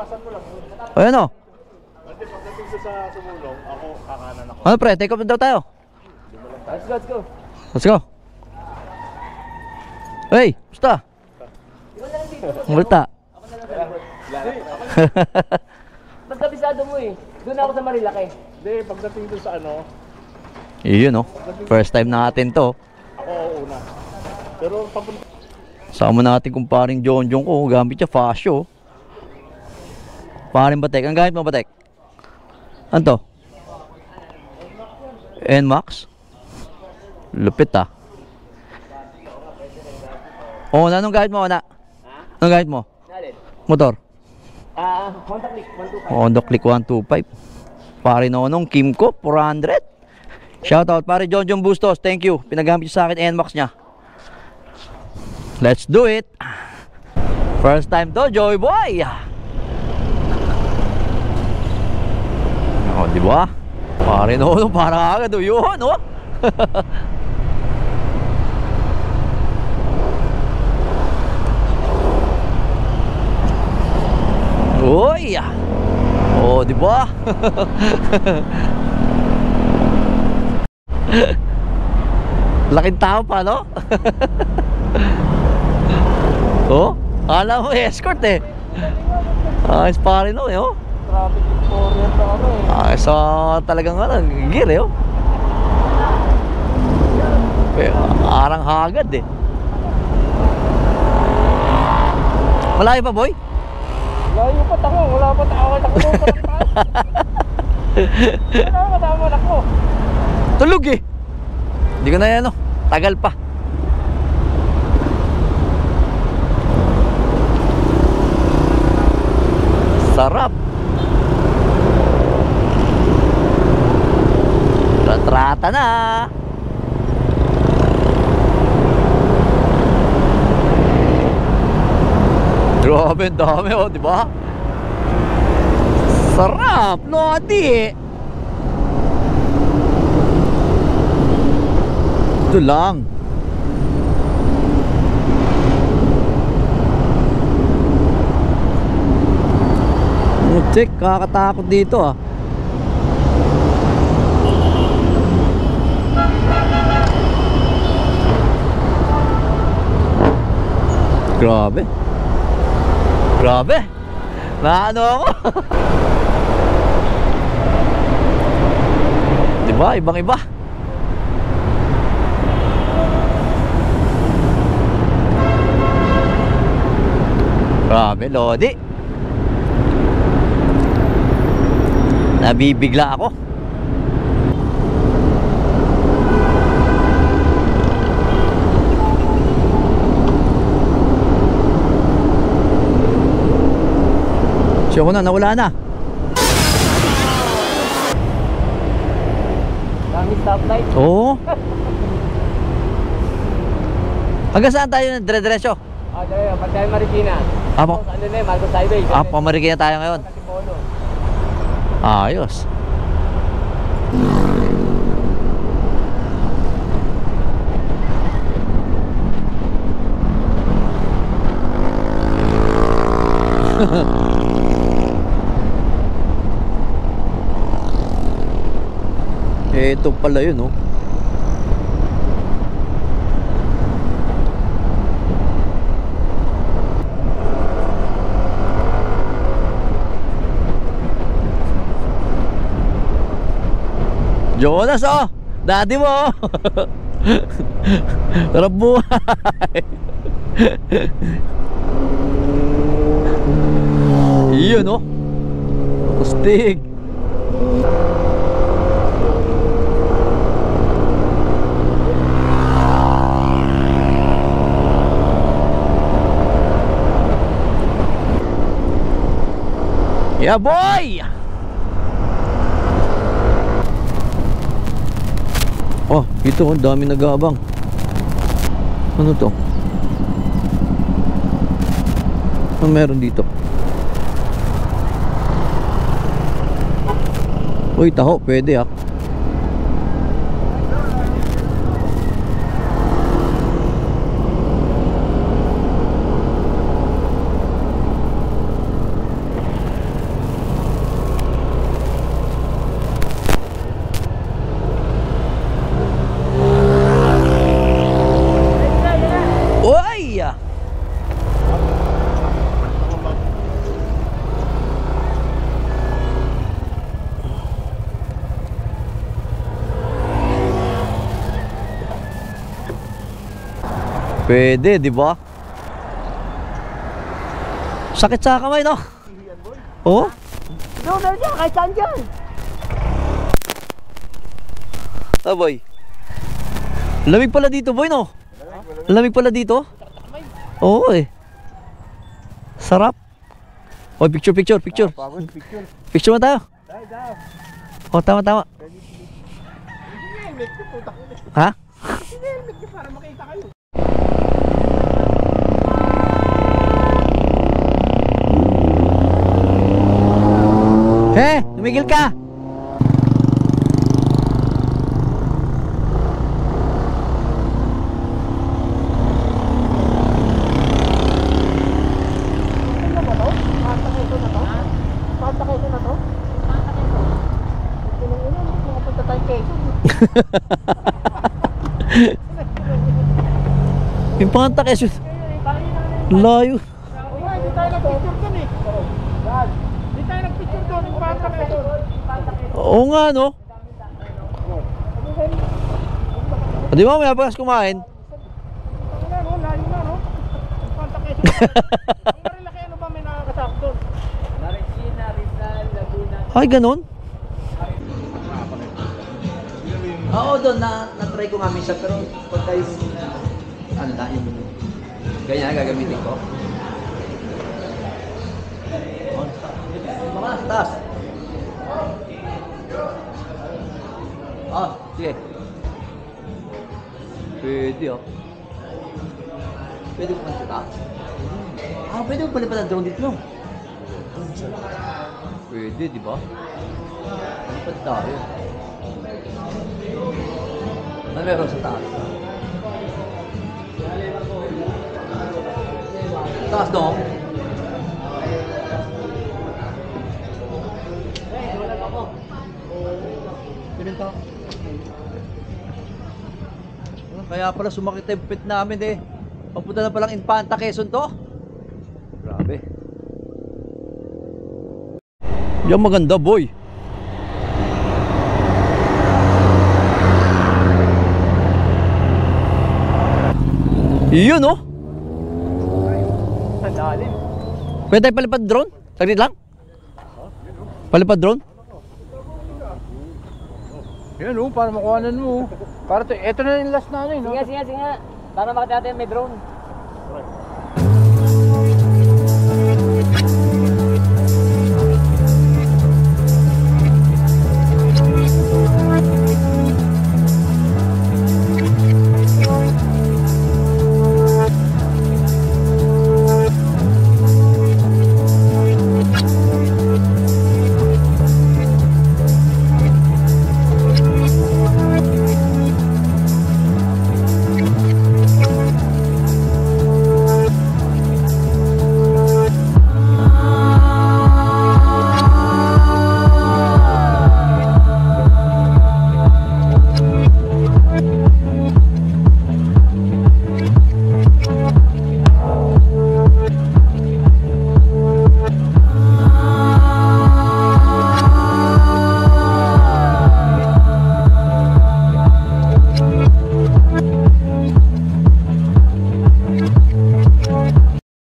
O yan o. Hindi, pagdating ko sa sumulong, ako kakanan ako. Ano pre, take off na daw tayo. Let's go. Let's go. Hey, basta. Multa. Mas kabisado mo eh. Doon ako sa Marilaki. Hindi, pagdating doon sa ano, Iyon o. First time natin to. ako una. Pero papunta. Sama natin kung paring Jonjong ko. Gamit siya, Fascio. Paring Batek. Ang gamit mo, Batek? Ano to? NMAX? Lupit ah. Oo, anong gamit mo, Ana? Anong gamit mo? Nalin? Motor? Honda Click 125. Honda Click 125. Pare Nonong, Kimco, 400. Shoutout, pare Jonjong Bustos. Thank you. Pinagamit siya sa akin NMAX niya. Let's do it. First time to, Joy Boy. Oh, di ba? Pare Nonong, parang agad o yun, oh. Uy! Oh, di ba? Laking tao pa, no? Oh, alam mo escort eh. Ayos pa rin, no? Oh. Traffic orient ako eh. Ayos talagang ano, gear eh. Oh. Arang hagad eh. Malayo pa, boy? Layo pa tako. Wala pa tako. Takbo pa pa. Wala pa tako. Takbo. Tulog eh. Hindi ko na yan, no? Tagal pa. Sarap. Trata na. Grabe, ang dami oh, di ba? Sarap, lodi. Ito lang. Mutik, kakatakot dito ah. Grabe. Grabe. Naano ako. Diba? Ibang-iba. Grabe, lodi. Nabibigla ako. Siya ko na, nawala na. Dami stoplight. Oo. Hanggang saan tayo dire-diretso? Dali, Pantay Marikina. Apo. Ano na eh, Marcos Highway. Pamarikina tayo ngayon. Antipolo. Ayos. Ito pala yun, oh. Jonas, oh! Daddy mo, oh! Sarap buhay! Iyon, oh! Kustig! Yeah, boy! Oh, ito, ang dami nag-aabang. Ano to? Ano meron dito? Uy, taho, pwede ah. Pwede, di ba? Sakit sa kamay, no? Oo. Doon, meron dyan, kahit saan dyan. Ah, boy. Lamig pala dito, boy, no? Lamig pala dito? Oo, eh. Sarap. Oh, picture. Picture mo tayo. Oh, tama. Ha? Para makita kayo. Tumigil ka. Yung panganta keso. Layo. Hindi tayo nag-picture doon eh. Hindi tayo nag-picture doon. Yung bata kayo. Oo nga, no? Di ba may apas kumain? Layo na, no? Yung bata kayo. Ang marilaki ano ba may nakakasak doon? Marikina, Rizal, Laguna. Ay, ganon? Oo, doon na-try ko nga minsan, pero pagka yung ano na, yung ganyan gagamitin ko. Mga taas. Sige. Pwede, oh. Pwede ko mansita. Pwede mo palipad ang drone dito, no? Pwede, di ba? Palipad tayo. Ano meron sa taas? Taas, no? Pinunta. Kaya pala sumakit yung pit namin eh. Papunta na palang Infanta, Quezon to. Grabe. Yan maganda, boy. Yun, oh. Ang lalim. Pwede tayo palipad drone? Saglit lang. Palipad drone? Yan para makuhanan mo. Para ito na yung last na ano eh. Sige. Para makita natin may drone.